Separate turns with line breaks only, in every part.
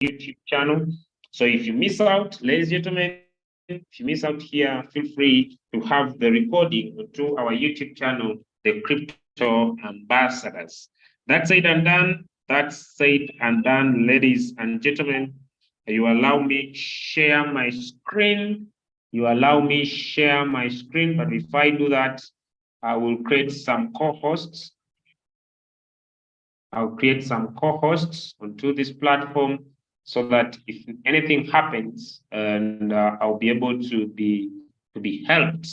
YouTube channel. So if you miss out, ladies and gentlemen, if you miss out here, feel free to have the recording to our YouTube channel, the Crypto Ambassadors. That's said and done. That's said and done, ladies and gentlemen. You allow me share my screen. You allow me share my screen, but if I do that, I will create some co-hosts. I'll create some co-hosts onto this platform so that if anything happens, and I'll be able to be helped.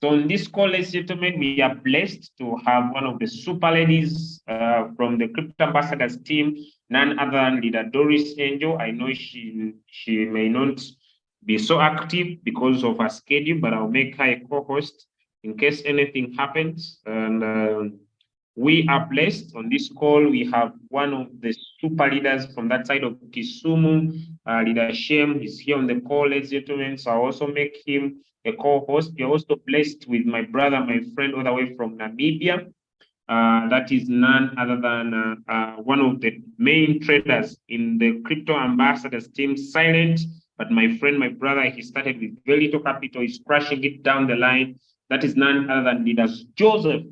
So on this call, ladies and gentlemen, we are blessed to have one of the super ladies from the Crypto Ambassadors team, none other than Leader Doris Angel. I know she may not be so active because of her schedule, but I'll make her a co-host in case anything happens. And we are blessed on this call. We have one of the super leaders from that side of Kisumu, Leader Shem. He's here on the call, ladies and gentlemen. So I also make him a co-host. We're also blessed with my brother, my friend, all the way from Namibia. That is none other than one of the main traders in the Crypto Ambassadors team, Silent. But my friend, my brother, he started with very little capital. He's crashing it down the line. That is none other than leaders Joseph.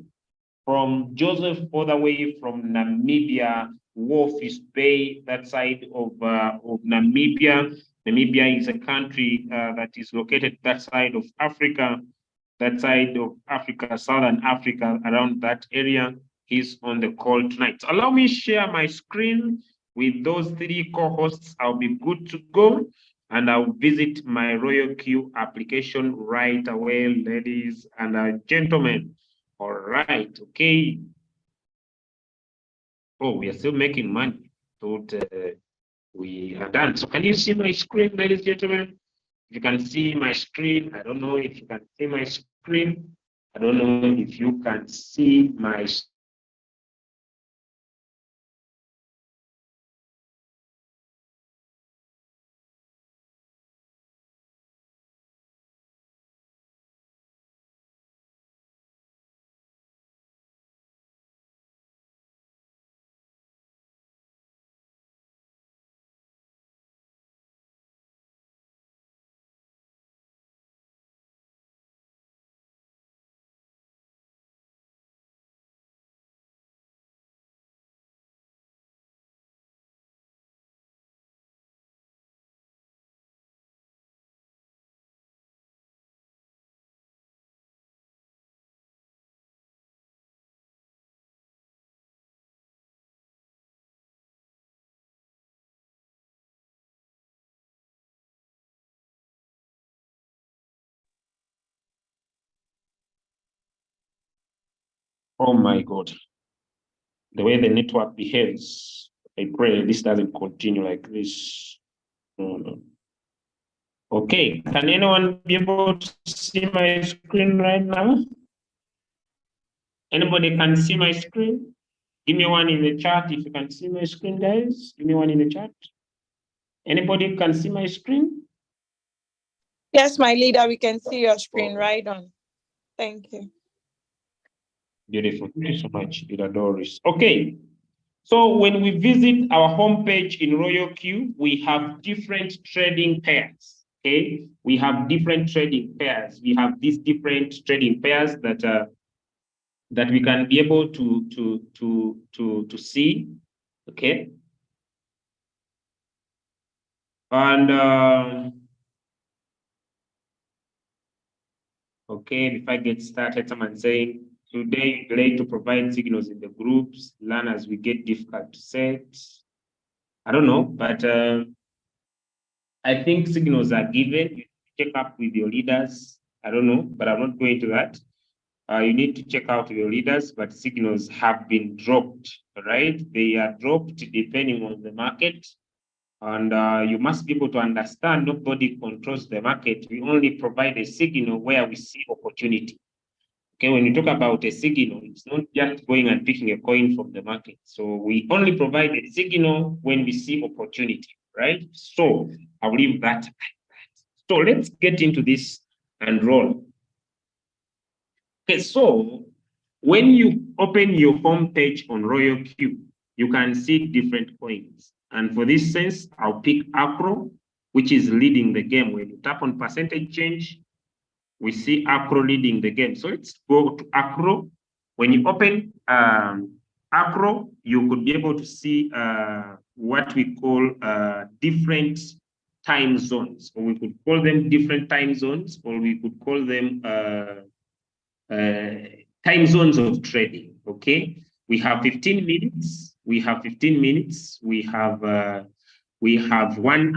From Joseph all the way from Namibia, Walvis Bay, that side of Namibia. Namibia is a country that is located that side of Africa, Southern Africa, around that area. He's on the call tonight. So allow me share my screen with those three co-hosts. I'll be good to go, and I'll visit my Royalq application right away, ladies and gentlemen. All right, okay. Oh, we are still making money. Thought we are done. So can you see my screen, ladies and gentlemen? If you can see my screen, I don't know if you can see my screen. I don't know if you can see my screen. Oh my God. The way the network behaves, I pray this doesn't continue like this. No. Okay, can anyone be able to see my screen right now? Anybody can see my screen? Give me one in the chat if you can see my screen, guys. Give me one in the chat. Anybody can see my screen?
Yes, my leader, we can see your screen right on. Thank you.
Beautiful. Thank you so much, Leader Doris. Okay. So when we visit our homepage in Royalq, we have different trading pairs. Okay. We have different trading pairs. We have these different trading pairs that we can be able to see. Okay. And okay, if I get started, someone saying today we're going to provide signals in the groups, learn as we get difficult to set. I don't know, but I think signals are given. You check up with your leaders. I don't know, but I'm not going to that. You need to check out your leaders, but signals have been dropped, right? They are dropped depending on the market. And you must be able to understand nobody controls the market. We only provide a signal where we see opportunity. Okay, when you talk about a signal, it's not just going and picking a coin from the market. So we only provide a signal when we see opportunity, right? So I'll leave that. So let's get into this and roll. Okay, so when you open your homepage on Royalq, you can see different coins. And for this sense, I'll pick Acro, which is leading the game. When you tap on percentage change, we see Acro leading the game. So let's go to Acro. When you open Acro, you could be able to see what we call different time zones, or we could call them different time zones, or we could call them time zones of trading. Okay, we have 15 minutes. We have 15 minutes. We have 1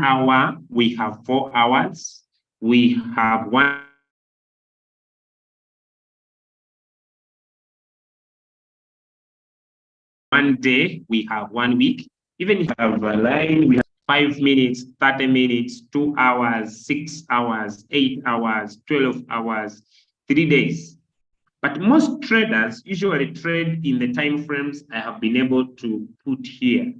hour. We have 4 hours. We have 1 day. We have 1 week. Even if you have a line, we have 5 minutes, 30 minutes, 2 hours, 6 hours, 8 hours, 12 hours, 3 days. But most traders usually trade in the time frames I have been able to put here.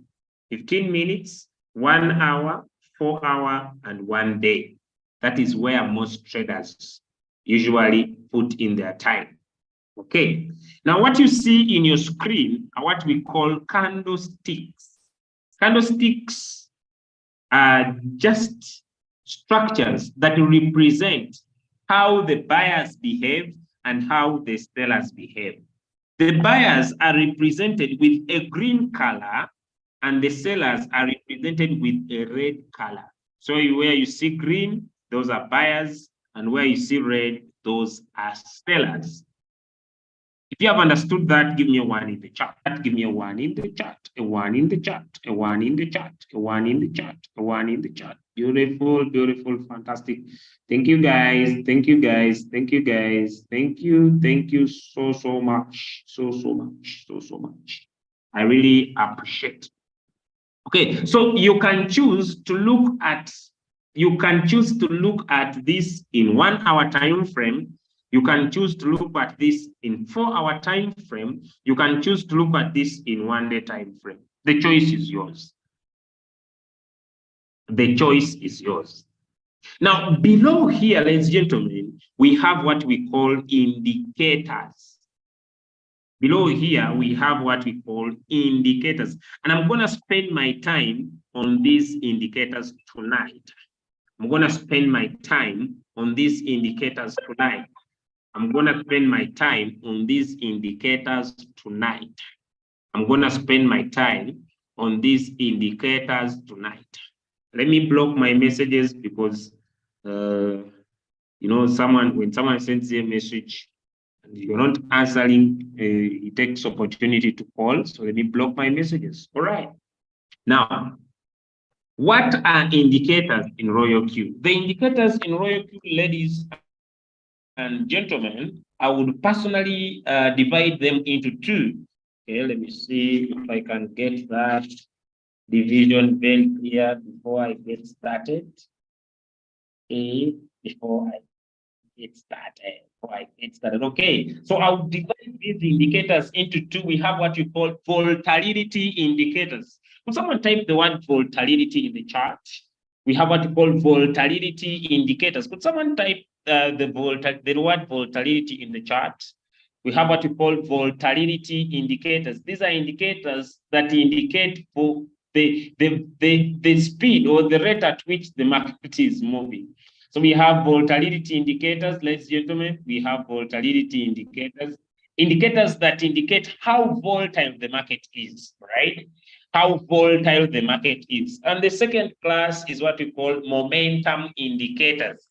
15 minutes, 1 hour, 4 hour, and 1 day. That is where most traders usually put in their time. Okay. Now what you see in your screen are what we call candlesticks. Candlesticks are just structures that represent how the buyers behave and how the sellers behave. The buyers are represented with a green color and the sellers are represented with a red color. So where you see green, those are buyers, and where you see red, those are sellers. If you have understood that, give me a 1 in the chat. Give me a 1 in the chat, a 1 in the chat, a 1 in the chat, a 1 in the chat, a 1 in the chat. Beautiful, beautiful, fantastic. Thank you, guys. Thank you, guys. Thank you, guys. Thank you so much. So much. I really appreciate. Okay, so you can choose to look at this in 1 hour time frame. You can choose to look at this in 4 hour time frame. You can choose to look at this in 1 day time frame. The choice is yours. The choice is yours. Now, below here, ladies and gentlemen, we have what we call indicators. Below here, we have what we call indicators. And I'm going to spend my time on these indicators tonight. I'm going to spend my time on these indicators tonight. I'm going to spend my time on these indicators tonight. I'm going to spend my time on these indicators tonight. Let me block my messages because, you know, when someone sends a message and you're not answering, it takes opportunity to call. So let me block my messages. All right. Now, what are indicators in Royalq? The indicators in Royalq, ladies and gentlemen, I would personally divide them into 2. Okay, let me see if I can get that division very clear before I get started. Okay, before I get started. Okay, so I'll divide these indicators into 2. We have what you call volatility indicators. Could someone type the word volatility in the chat? We have what you call volatility indicators. Could someone type the word volatility in the chart? We have what we call volatility indicators. These are indicators that indicate for the speed or the rate at which the market is moving. So we have volatility indicators, ladies and gentlemen. We have volatility indicators that indicate how volatile the market is, right? How volatile the market is. And the second class is what we call momentum indicators,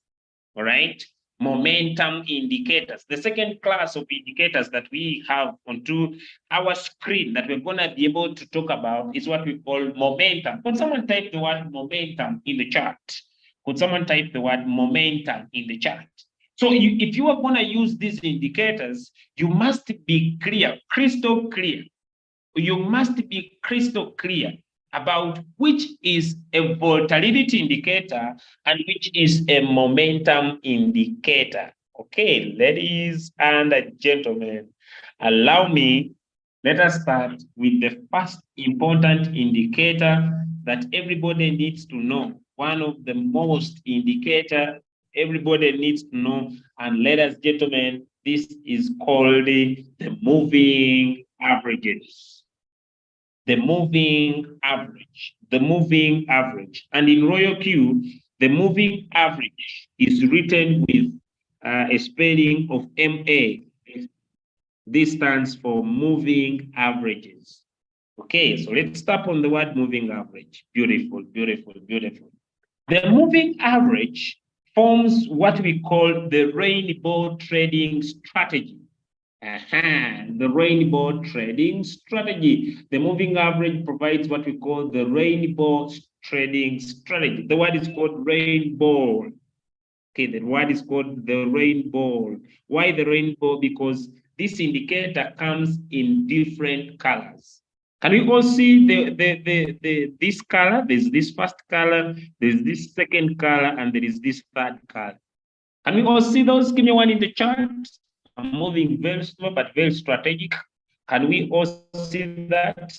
all right? Momentum indicators. The second class of indicators that we have onto our screen that we're gonna be able to talk about is what we call momentum. Could someone type the word momentum in the chat? Could someone type the word momentum in the chat? So if you are gonna use these indicators, you must be clear, crystal clear. You must be crystal clear about which is a volatility indicator and which is a momentum indicator. Okay, ladies and gentlemen, allow me, let us start with the first important indicator that everybody needs to know. One of the most indicator everybody needs to know. And ladies and gentlemen, this is called the moving averages. the moving average, the moving average. And in Royalq, the moving average is written with a spelling of MA. This stands for moving averages. Okay, so let's tap on the word moving average. Beautiful, beautiful, beautiful. The moving average forms what we call the rainbow trading strategy. The rainbow trading strategy. The moving average provides what we call the rainbow trading strategy. The word is called rainbow. Okay, the word is called the rainbow. Why the rainbow? Because this indicator comes in different colors. Can we all see this color? There's this first color, there's this second color, and there is this third color. Can we all see those? Give me one in the chat. I'm moving very slow but very strategic. Can we all see that?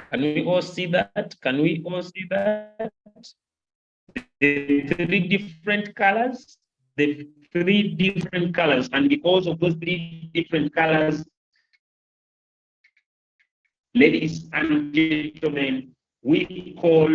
Can we all see that? Can we all see that? The three different colors, the three different colors, and because of those three different colors, ladies and gentlemen, we call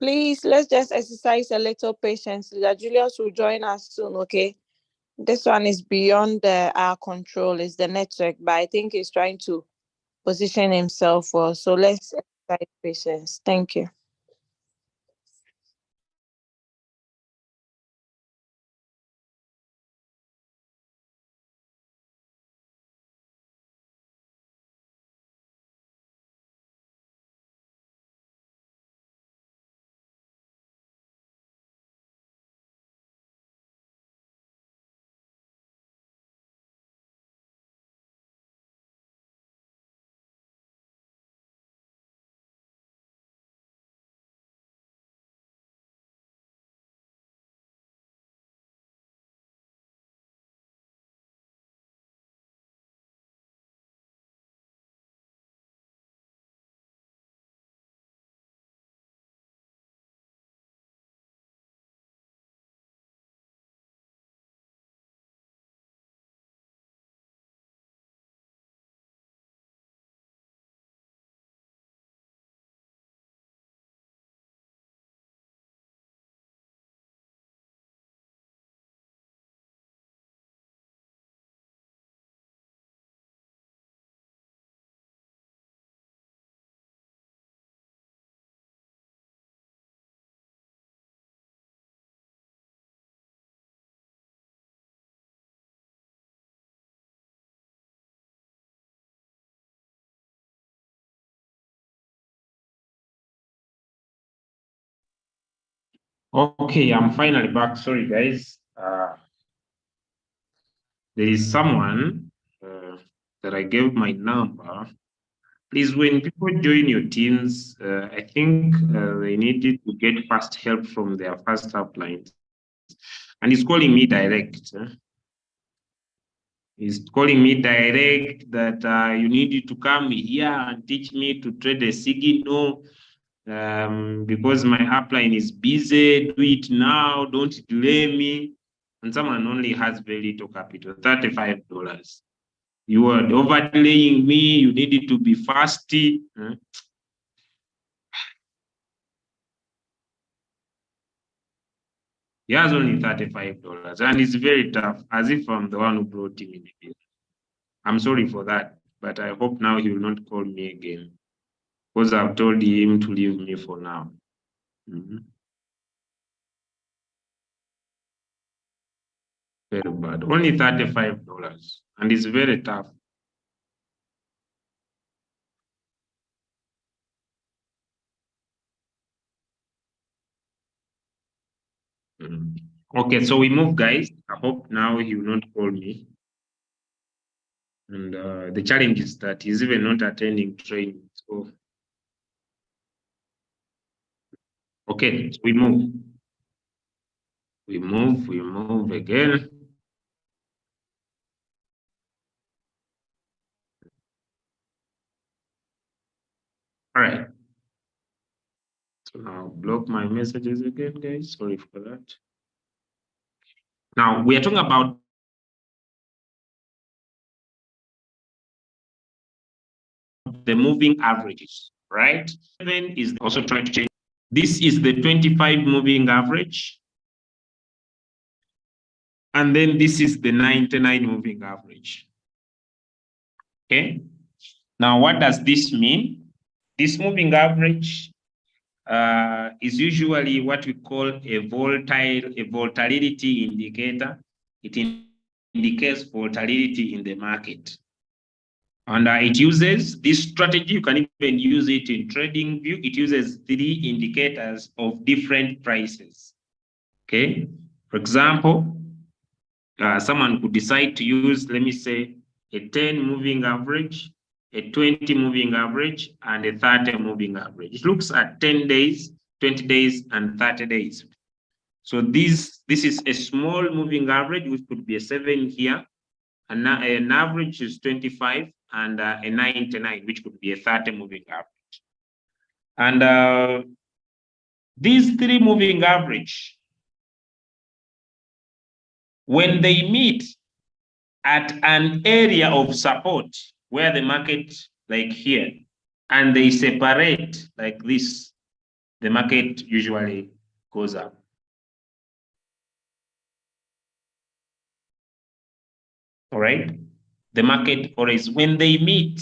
Please, let's just exercise a little patience. Leader Julius will join us soon, okay? This one is beyond our control, it's the network, but I think he's trying to position himself well. So let's exercise patience. Thank you.
Okay, I'm finally back. Sorry, guys. There is someone that I gave my number. Please, when people join your teams, I think they needed to get fast help from their first uplines. And he's calling me direct. He's calling me direct that you need to come here and teach me to trade a signal because my upline is busy. Do it now. Don't delay me. And someone only has very little capital, $35. You are overlaying me. You needed to be fasty. He has only $35, and it's very tough, as if I'm the one who brought him in the business. I'm sorry for that, but I hope now he will not call me again because I've told him to leave me for now. Very bad. Only $35, and it's very tough. Okay, so we move, guys. I hope now he will not call me. And the challenge is that he's even not attending training. So, okay, so we move. We move again. All right. So now block my messages again, guys. Sorry for that. Now we are talking about the moving averages, right? 7 is also trying to change. This is the 25 moving average. And then this is the 99 moving average. Okay. Now, what does this mean? This moving average is usually what we call a volatility indicator. It indicates volatility in the market. And it uses this strategy. You can even use it in trading view. It uses 3 indicators of different prices. Okay. For example, someone could decide to use, let me say, a 10 moving average, a 20 moving average, and a 30 moving average. It looks at 10 days, 20 days, and 30 days. So this is a small moving average, which could be a 7 here. An average is 25, and a 99, which could be a 30 moving average. And these 3 moving average, when they meet at an area of support where the market, like here, and they separate like this, the market usually goes up. All right. The market always, when they meet,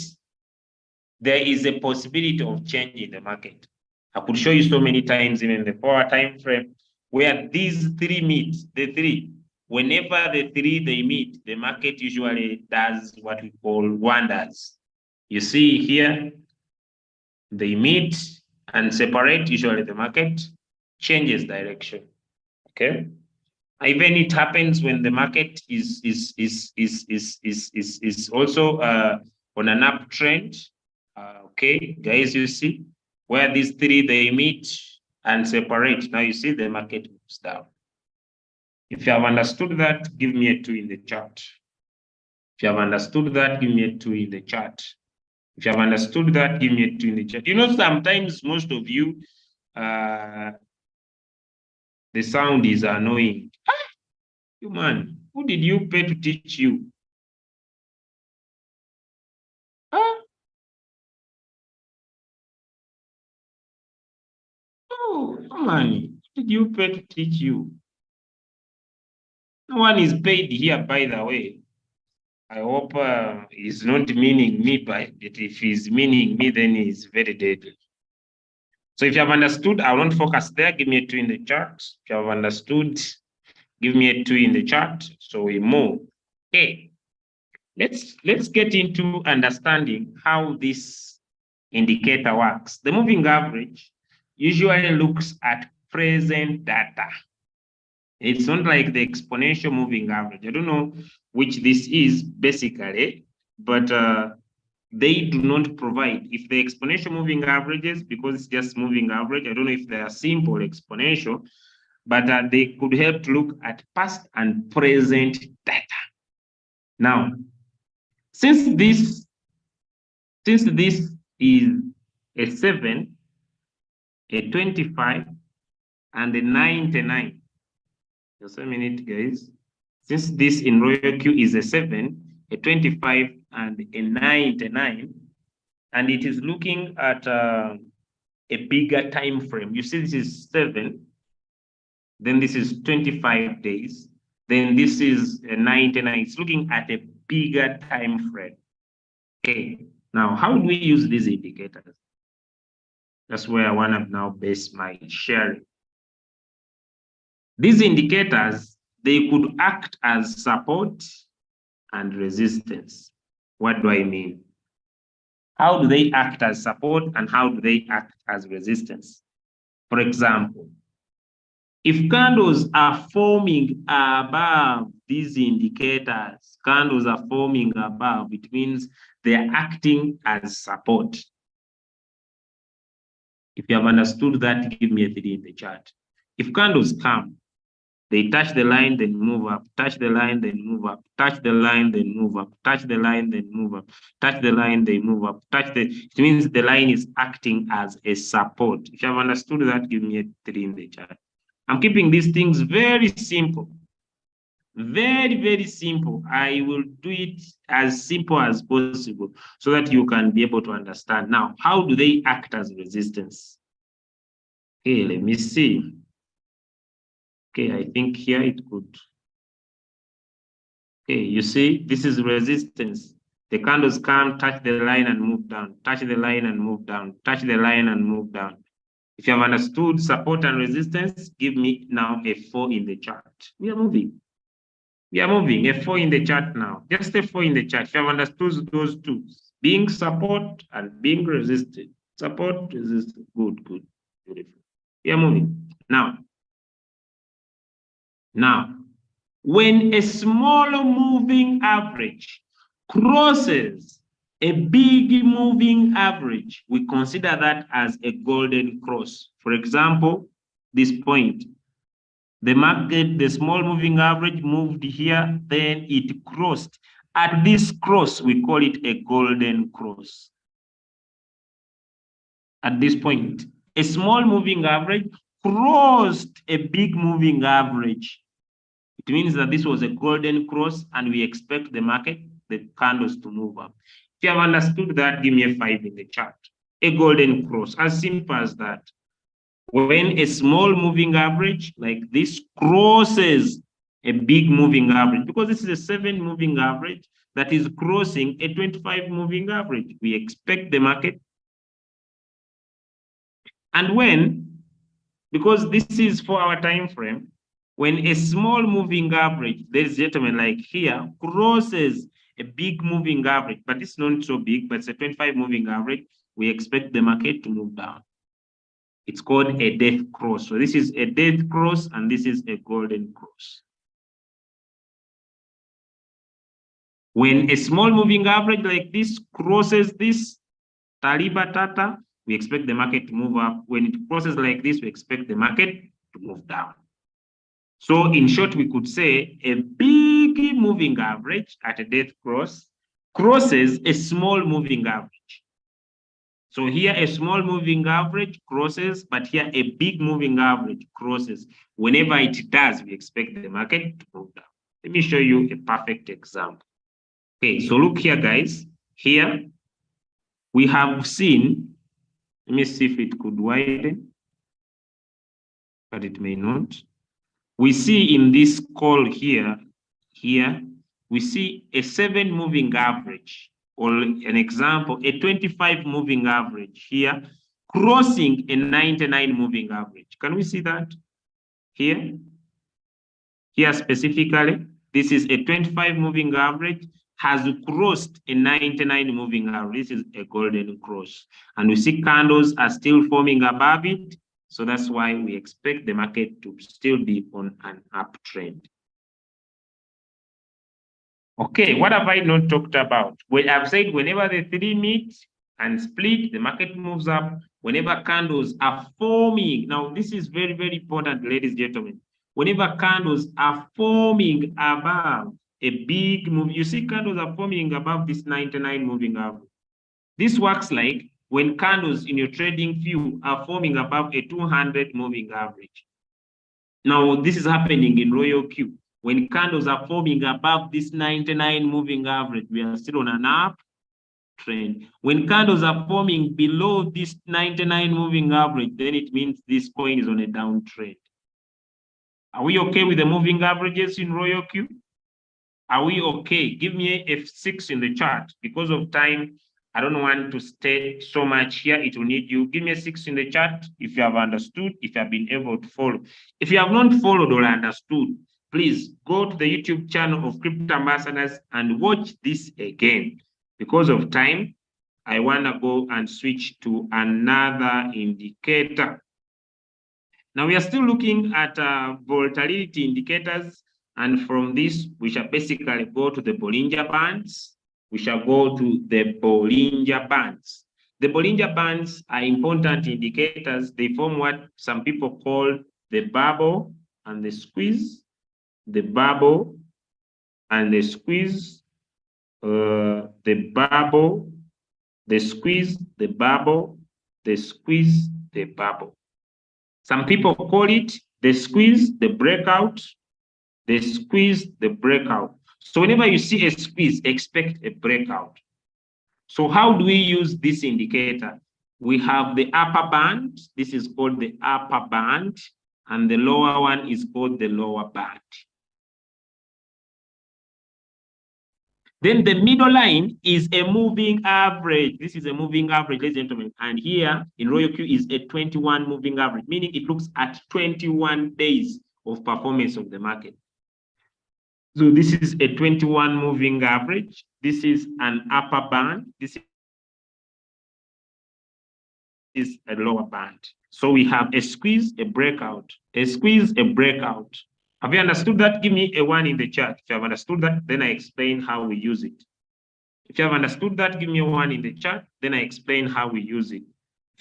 there is a possibility of change in the market. I could show you so many times even in the 4-hour time frame where these 3 meet, the 3. Whenever the 3 they meet, the market usually does what we call wonders. You see here, they meet and separate. Usually the market changes direction. Okay. Even it happens when the market is also on an uptrend. Okay, guys, you see where these 3 they meet and separate. Now you see the market moves down. If you have understood that, give me a 2 in the chart. If you have understood that, give me a 2 in the chart. If you have understood that, give me a 2 in the chat. You know, sometimes most of you, the sound is annoying. You man, who did you pay to teach you? Oh, man, who did you pay to teach you? No one is paid here, by the way. I hope he's not meaning me, but if he's meaning me, then he's very deadly. So if you have understood, I won't focus there. Give me a 2 in the chart. If you have understood, give me a 2 in the chart. So we move. Okay. Let's get into understanding how this indicator works. The moving average usually looks at present data. It's not like the exponential moving average. I don't know which this is basically, but they do not provide. If the exponential moving averages, because it's just moving average, I don't know if they are simple exponential, but they could help to look at past and present data. Now, since this is a 7, a 25, and a 99, just a minute, guys. Since this in Royalq is a 7, a 25, and a 99, and it is looking at a bigger time frame. You see, this is 7, then this is 25 days, then this is 99. It's looking at a bigger time frame. Okay, now how do we use these indicators? That's where I want to now base my sharing. These indicators, they could act as support and resistance. What do I mean? How do they act as support and how do they act as resistance? For example, if candles are forming above these indicators, candles are forming above, it means they are acting as support. If you have understood that, give me a 3 in the chat. If candles come, they touch the line, then move up, touch the line, then move up, touch the line, then move up, touch the line, then move up, touch the line, then move up, it means the line is acting as a support. If you have understood that, give me a 3 in the chat. I'm keeping these things very simple. Very, very simple. I will do it as simple as possible so that you can be able to understand. Now, how do they act as resistance? Okay, let me see. Okay, I think here it could. Okay, you see, this is resistance. The candles come, touch the line and move down, touch the line and move down, touch the line and move down. If you have understood support and resistance, give me now a 4 in the chart. We are moving. We are moving, a 4 in the chart now. Just a 4 in the chart. If you have understood those two, being support and being resisted. Support, resisted. Good, good, beautiful. We are moving. Now, when a smaller moving average crosses a big moving average, we consider that as a golden cross. For example, this point, the market, the small moving average moved here, then it crossed. At this cross, we call it a golden cross. At this point, a small moving average crossed a big moving average. It means that this was a golden cross and we expect the market, the candles to move up. If you have understood that, give me a 5 in the chart. A golden cross, as simple as that. When a small moving average like this crosses a big moving average, because this is a 7 moving average that is crossing a 25 moving average, we expect the market. And when, because this is for our time frame, when a small moving average, ladies and gentlemen, like here, crosses a big moving average, but it's not so big, but it's a 25 moving average, we expect the market to move down. It's called a death cross. So this is a death cross and this is a golden cross. When a small moving average like this crosses this Taliba Tata, we expect the market to move up. When it crosses like this, we expect the market to move down. So in short, we could say a big moving average at a death cross crosses a small moving average. So here a small moving average crosses, but here a big moving average crosses. Whenever it does, we expect the market to move down. Let me show you a perfect example. Okay, so look here, guys. Here we have seen, let me see if it could widen, but it may not. We see in this call here, we see a 7 moving average, or an example, a 25 moving average here, crossing a 99 moving average. Can we see that here? Here specifically, this is a 25 moving average, has crossed a 99 moving average. This is a golden cross. And we see candles are still forming above it. So that's why we expect the market to still be on an uptrend. Okay, what have I not talked about? Well, I've said whenever the three meet and split, the market moves up. Whenever candles are forming, now this is very, very important, ladies and gentlemen. Whenever candles are forming above a big move, you see candles are forming above this 99 moving average. This works like when candles in your trading view are forming above a 200 moving average. Now, this is happening in Royalq. When candles are forming above this 99 moving average, we are still on an uptrend. When candles are forming below this 99 moving average, then it means this coin is on a downtrend. Are we okay with the moving averages in Royalq? Are we okay? Give me a F6 in the chart. Because of time, I don't want to stay so much here. It will need you. Give me a 6 in the chart if you have understood, if you have been able to follow. If you have not followed or understood, please go to the YouTube channel of Crypto Ambassadors and watch this again. Because of time, I want to go and switch to another indicator. Now we are still looking at volatility indicators. And from this, we shall basically go to the Bollinger Bands. We shall go to the Bollinger Bands. The Bollinger Bands are important indicators. They form what some people call the bubble and the squeeze. The bubble and the squeeze. The bubble, the squeeze, the bubble, the squeeze, the bubble. Some people call it the squeeze, the breakout, the squeeze, the breakout. So whenever you see a squeeze, expect a breakout. So how do we use this indicator? We have the upper band. This is called the upper band, and the lower one is called the lower band. Then the middle line is a moving average. This is a moving average, ladies and gentlemen. And here in Royalq is a 21 moving average, meaning it looks at 21 days of performance of the market. So this is a 21 moving average. This is an upper band. This is a lower band. So we have a squeeze, a breakout, a squeeze, a breakout. Have you understood that? Give me a 1 in the chat. If you have understood that, then I explain how we use it. If you have understood that, give me a 1 in the chat, then I explain how we use it.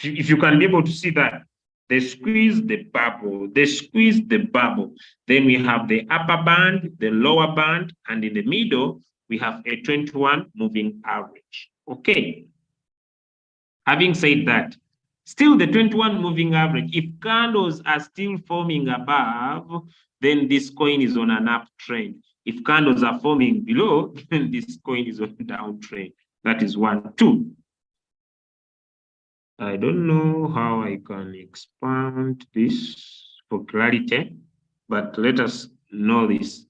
If you can be able to see that, the squeeze, the bubble, the squeeze, the bubble. Then we have the upper band, the lower band, and in the middle, we have a 21 moving average. Okay. Having said that, still the 21 moving average, if candles are still forming above, then this coin is on an uptrend. If candles are forming below, then this coin is on a downtrend. That is 1, 2. I don't know how I can expand this for clarity, but let us know this.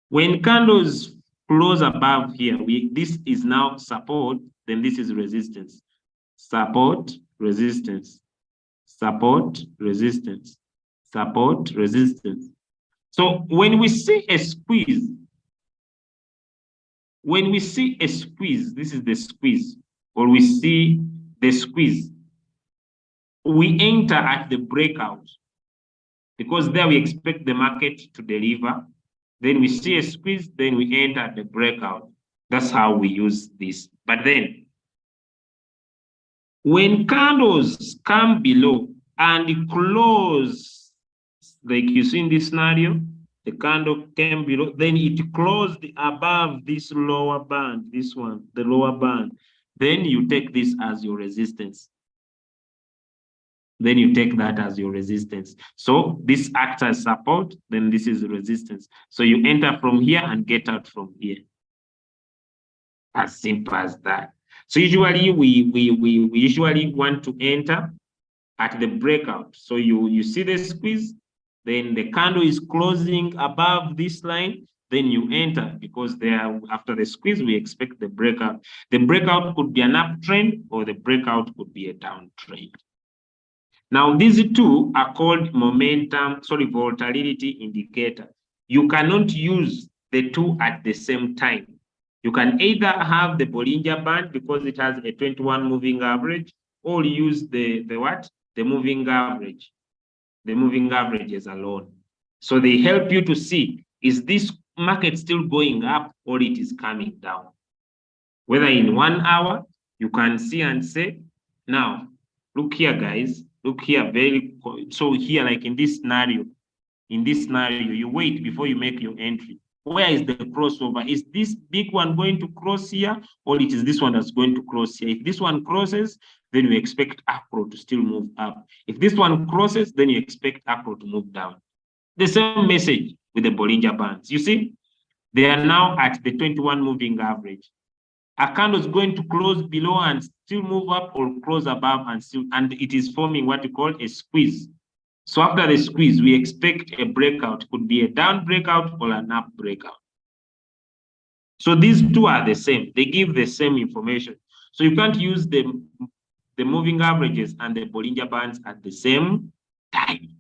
When candles close above here, this is now support, then this is resistance. Support, resistance, support, resistance, support, resistance. So when we see a squeeze, this is the squeeze, or we see the squeeze, we enter at the breakout because there we expect the market to deliver. Then we see a squeeze, then we enter at the breakout. That's how we use this. But then when candles come below and close, like you see in this scenario, the candle came below, then it closed above this lower band, this one, the lower band. Then you take this as your resistance. Then you take that as your resistance. So this acts as support, then this is resistance. So you enter from here and get out from here. As simple as that. So usually we usually want to enter at the breakout. So you see the squeeze, then the candle is closing above this line, then you enter because there after the squeeze we expect the breakout. The breakout could be an uptrend or the breakout could be a downtrend. Now these two are called volatility indicator. You cannot use the two at the same time. You can either have the Bollinger Band because it has a 21 moving average, or use the what? The moving average. the moving averages alone. So they help you to see, is this market still going up or it is coming down? Whether in 1 hour, you can see and say, now, look here, guys, look here, so here, like in this scenario, you wait before you make your entry. Where is the crossover? Is this big one going to cross here, or it is this one that's going to cross here? If this one crosses, then you expect acro to still move up. If this one crosses, then you expect acro to move down. The same message with the Bollinger Bands. You see, they are now at the 21 moving average. A candle is going to close below and still move up, or close above and it is forming what you call a squeeze. So after the squeeze, we expect a breakout. It could be a down breakout or an up breakout. So these two are the same. They give the same information. So you can't use the moving averages and the Bollinger Bands at the same time.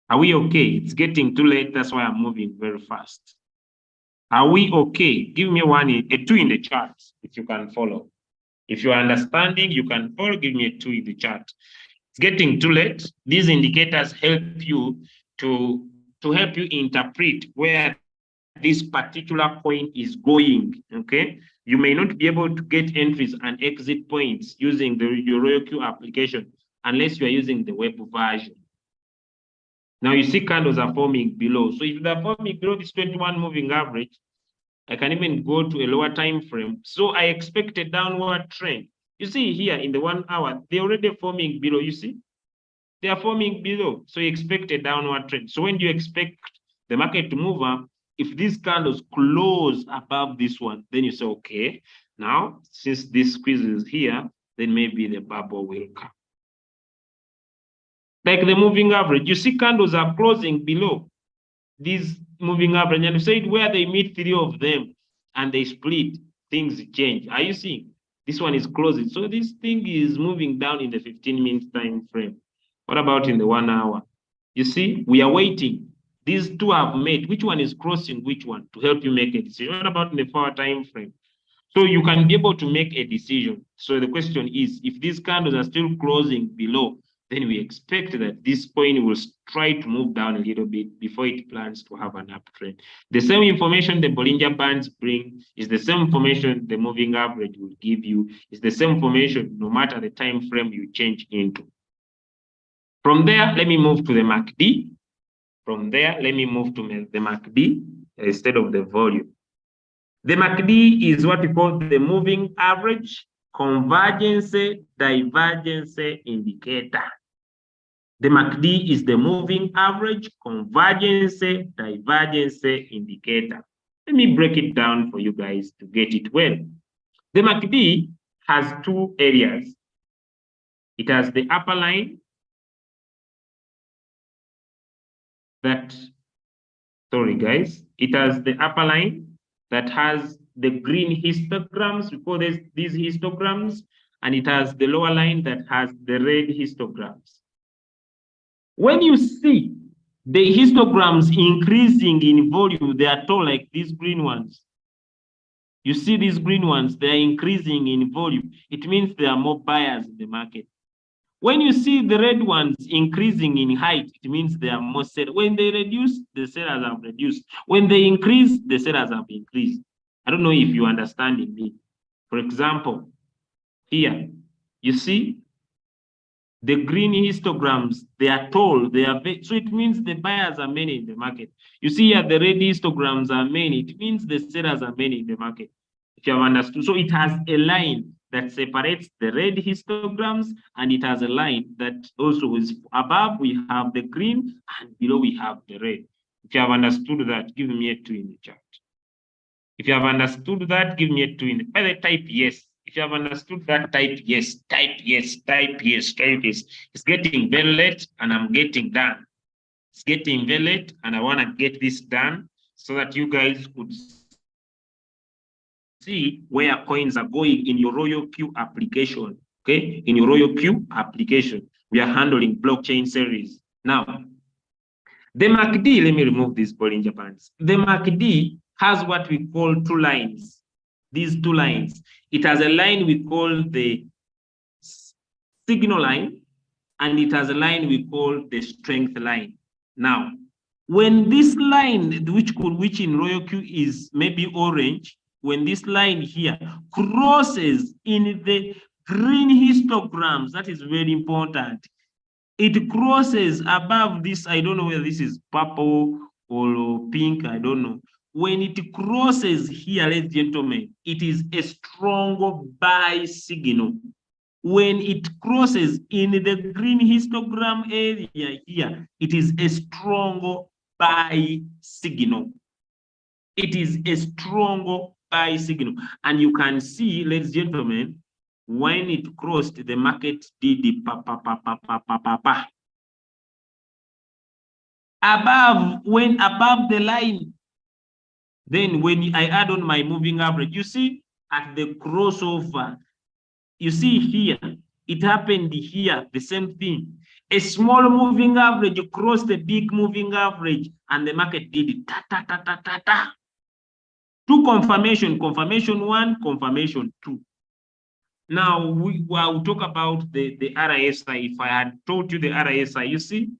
Are we okay? It's getting too late. That's why I'm moving very fast. Are we okay? Give me a 2 in the chart if you can follow. If you're understanding, you can follow. Give me a 2 in the chart. It's getting too late. These indicators help you to help you interpret where this particular coin is going. Okay, you may not be able to get entries and exit points using your Royalq application unless you are using the web version. Now you see candles are forming below. So if they're forming below this 21 moving average, I can even go to a lower time frame. So I expect a downward trend. You see here in the 1 hour, they're already forming below. You see, they are forming below. So you expect a downward trend. So when do you expect the market to move up? If these candles close above this one, then you say, okay, now since this squeeze is here, then maybe the bubble will come. Like the moving average, you see candles are closing below this moving average, and you said where they meet 3 of them and they split, things change. Are you seeing? This one is closing. So this thing is moving down in the 15-minute time frame. What about in the 1 hour? You see, we are waiting. These two have met. Which one is crossing which one to help you make a decision? What about in the 4 time frame? So you can be able to make a decision. So the question is, if these candles are still closing below, then we expect that this coin will try to move down a little bit before it plans to have an uptrend. The same information the Bollinger Bands bring is the same information the moving average will give you. It's the same information no matter the time frame you change into. From there, let me move to the MACD. From there, let me move to the MACD instead of the volume. The MACD is what we call the moving average convergence divergence indicator. The MACD is the moving average convergence divergence indicator. Let me break it down for you guys to get it well. The MACD has 2 areas. It has the upper line that, sorry guys, it has the upper line that has the green histograms. We call these histograms, and it has the lower line that has the red histograms. When you see the histograms increasing in volume, they are tall like these green ones. You see these green ones, they are increasing in volume. It means there are more buyers in the market. When you see the red ones increasing in height, it means there are more sellers. When they reduce, the sellers have reduced. When they increase, the sellers have increased. I don't know if you understand me. For example, here, you see the green histograms, they are tall, they are so it means the buyers are many in the market. You see here, the red histograms are many. It means the sellers are many in the market. If you have understood, so it has a line that separates the red histograms, and it has a line that also is above we have the green and below we have the red. If you have understood that, give me a 2 in the chat. If you have understood that, give me a 2 in the by the type yes. If you have understood that, type yes, type yes, type yes, type yes. It's getting very late and I'm getting done. It's getting very late and I want to get this done so that you guys could see where coins are going in your Royalq application. Okay, in your Royalq application, we are handling blockchain series. Now, the MACD, let me remove these Bollinger Bands. The MACD has what we call 2 lines. These 2 lines. It has a line we call the signal line, and it has a line we call the strength line. Now, when this line, which in Royalq is maybe orange, when this line here crosses in the green histograms, that is very important. It crosses above this, I don't know whether this is purple or pink, I don't know. When it crosses here, ladies and gentlemen, it is a strong buy signal. When it crosses in the green histogram area here, it is a strong buy signal. It is a strong buy signal. And you can see, ladies and gentlemen, when it crossed, the market did the pa. Above the line, then when I add on my moving average, you see at the crossover, you see here, it happened here, the same thing. A small moving average crossed the big moving average, and the market did it. Two confirmation 1, confirmation 2. Now will talk about the RSI. If I had told you the RSI, you see,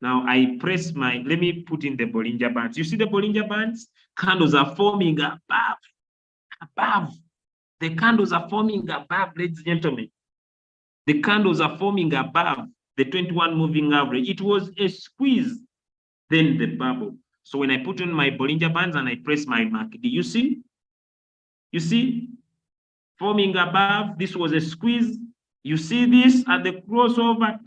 now I press my, let me put in the Bollinger Bands. You see the Bollinger Bands? Candles are forming above. The candles are forming above, ladies and gentlemen. The candles are forming above the 21 moving average. It was a squeeze, then the bubble. So when I put on my Bollinger Bands and I press my MACD, you see? You see? Forming above, this was a squeeze. You see this at the crossover,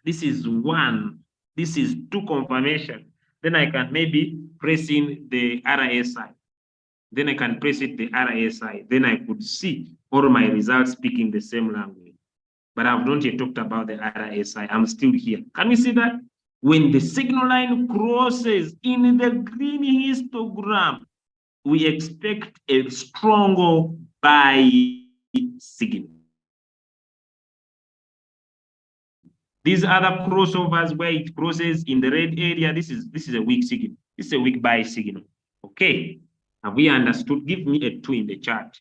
This is 1. This is 2 confirmation. Then I can maybe press in the RSI. Then I can press it the RSI. Then I could see all my results speaking the same language. But I've not yet talked about the RSI. I'm still here. Can we see that? When the signal line crosses in the green histogram, we expect a stronger buy signal. These other crossovers where it crosses in the red area, this is a weak signal. This is a weak buy signal. Okay. Have we understood? Give me a 2 in the chart.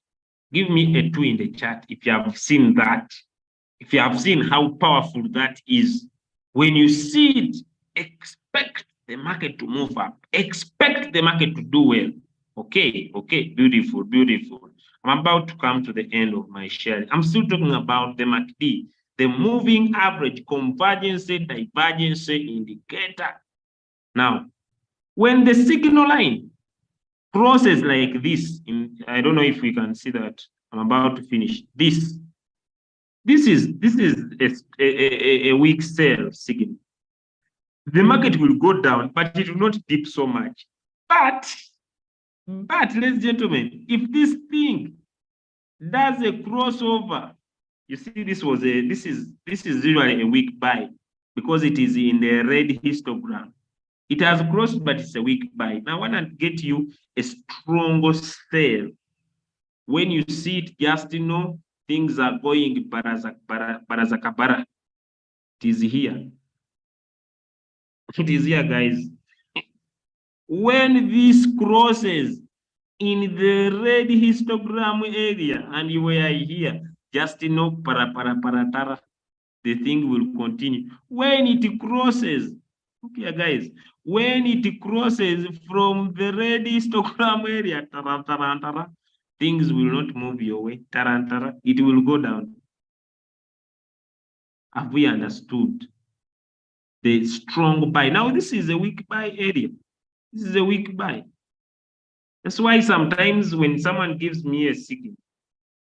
Give me a 2 in the chart if you have seen that. If you have seen how powerful that is. When you see it, expect the market to move up. Expect the market to do well. Okay, beautiful. I'm about to come to the end of my sharing. I'm still talking about the MACD, the moving average convergence divergence indicator. Now, when the signal line crosses like this, I don't know if we can see that. I'm about to finish. This is a weak sell signal. The market will go down, but it will not dip so much. But ladies and gentlemen, if this thing does a crossover, you see, this is usually a weak buy because it is in the red histogram. It has crossed, but it's a weak buy. Now, I want to get you a stronger sell. When you see it, just know things are going barazakabara. It is here. It is here, guys. When this crosses in the red histogram area and you were here, just know paratara, the thing will continue. When it crosses, okay, guys, when it crosses from the red histogram area, things will not move your way. It will go down. Have we understood? The strong buy. Now, this is a weak buy area. This is a weak buy. That's why sometimes when someone gives me a signal,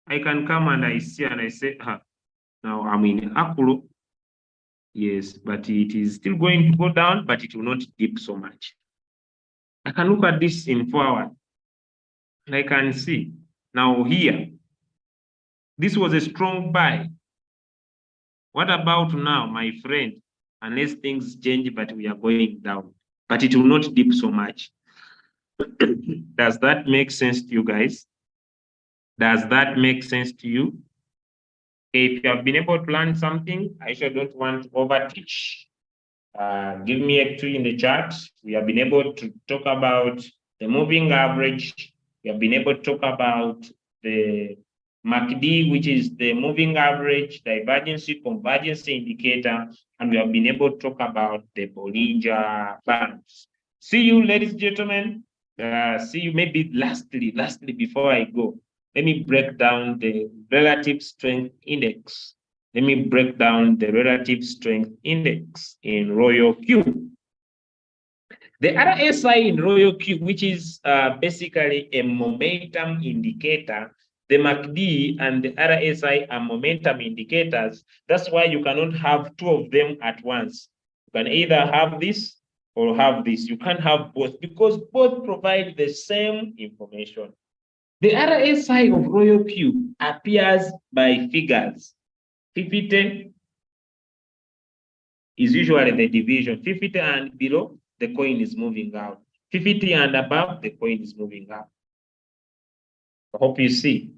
I can come and I see and I say, now I'm in Akulo. Yes, but it is still going to go down, but it will not dip so much. I can look at this in forward. And I can see now here, this was a strong buy. What about now, my friend? Unless things change, but we are going down, but it will not dip so much. Does that make sense to you guys? Does that make sense to you? If you have been able to learn something, I sure don't want to overteach. Give me a 2 in the chat. We have been able to talk about the moving average. We have been able to talk about the MACD, which is the moving average, divergence, convergence indicator, and we have been able to talk about the Bollinger Bands. See you, ladies and gentlemen. See you maybe lastly, before I go, let me break down the relative strength index. Let me break down the relative strength index in Royalq. The RSI in Royalq, which is basically a momentum indicator, the MACD and the RSI are momentum indicators. That's why you cannot have two of them at once. You can either have this or have this. You can't have both because both provide the same information. The RSI of Royalq appears by figures. 50 is usually the division. 50 and below, the coin is moving out. 50 and above, the coin is moving up. I hope you see.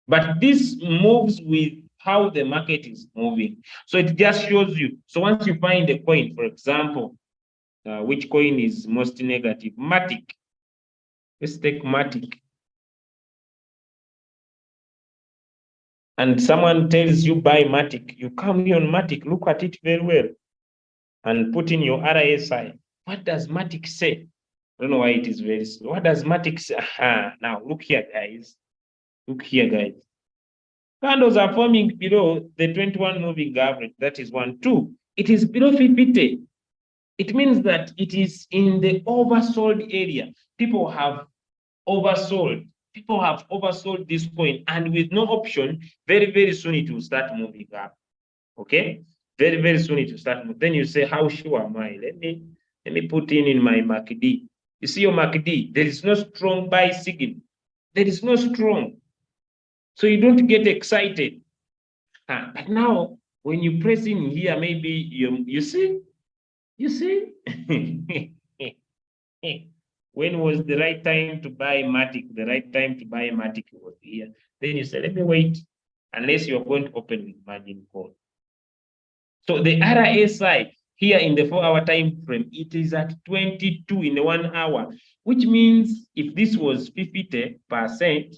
But this moves with how the market is moving. So it just shows you. So once you find a coin, for example, which coin is most negative? Matic. Let's take Matic. And someone tells you buy Matic. You come here on Matic, look at it very well, and put in your RSI. What does Matic say? I don't know why it is very slow. What does Matic say? Now, look here, guys. Look here, guys. Candles are forming below the 21 moving average. That is 1, 2. It is below 50. It means that it is in the oversold area. People have oversold. People have oversold this coin, and with no option, very, very soon it will start moving up. Okay? Very, very soon it will start moving. Then you say, how sure am I? Let me put in my MACD. You see your MACD, there is no strong buy signal. There is no strong. So you don't get excited. But now, when you press in here, maybe you see? When was the right time to buy Matic? The right time to buy Matic was here. Then you say, let me wait, unless you're going to open with margin call. So the RSI here in the 4-hour time frame, it is at 22 in 1 hour, which means if this was 50%,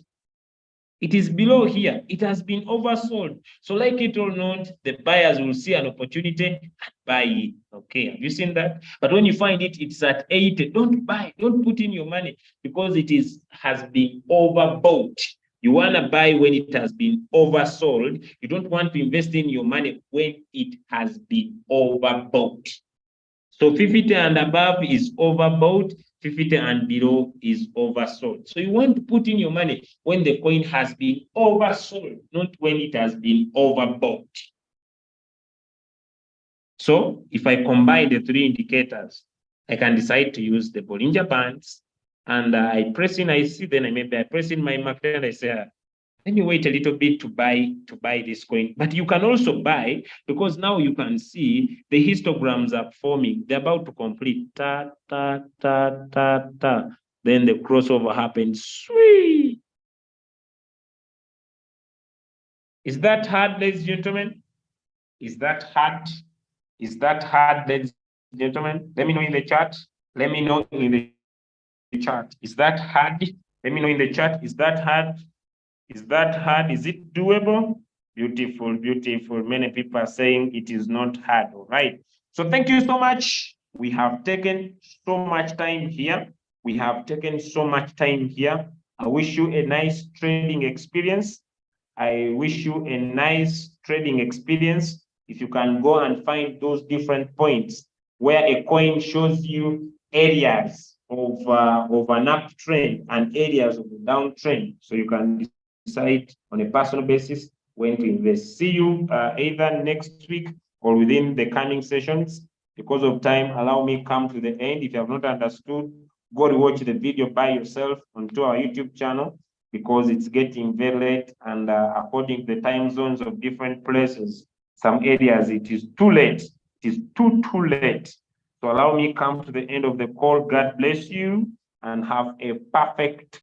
it is below here. It has been oversold. So like it or not, the buyers will see an opportunity and buy it. Okay, have you seen that? But when you find it, it's at 80. Don't buy. Don't put in your money because it has been overbought. You want to buy when it has been oversold. You don't want to invest in your money when it has been overbought. So 50 and above is overbought. 50 and below is oversold. So you want to put in your money when the coin has been oversold, not when it has been overbought. So if I combine the 3 indicators, I can decide to use the Bollinger Bands, and I press in, I see, then I press in my market and I say, let me wait a little bit to buy this coin. But you can also buy because now you can see the histograms are forming. They're about to complete. Ta, ta, ta, ta, ta. Then the crossover happens. Sweet. Is that hard, ladies and gentlemen? Is that hard? Is that hard, ladies and gentlemen? Let me know in the chat. Let me know in the chat. Is that hard? Let me know in the chat. Is that hard? Is that hard? Is it doable? Beautiful, beautiful. Many people are saying it is not hard. All right. So thank you so much. We have taken so much time here. We have taken so much time here. I wish you a nice trading experience. I wish you a nice trading experience. If you can go and find those different points where a coin shows you areas of an uptrend and areas of a downtrend, so you can decide on a personal basis when to invest. See you either next week or within the coming sessions. Because of time, allow me come to the end. If you have not understood, go to watch the video by yourself onto our YouTube channel because it's getting very late, and according to the time zones of different places, some areas it is too late. It is too late. So allow me come to the end of the call. God bless you and have a perfect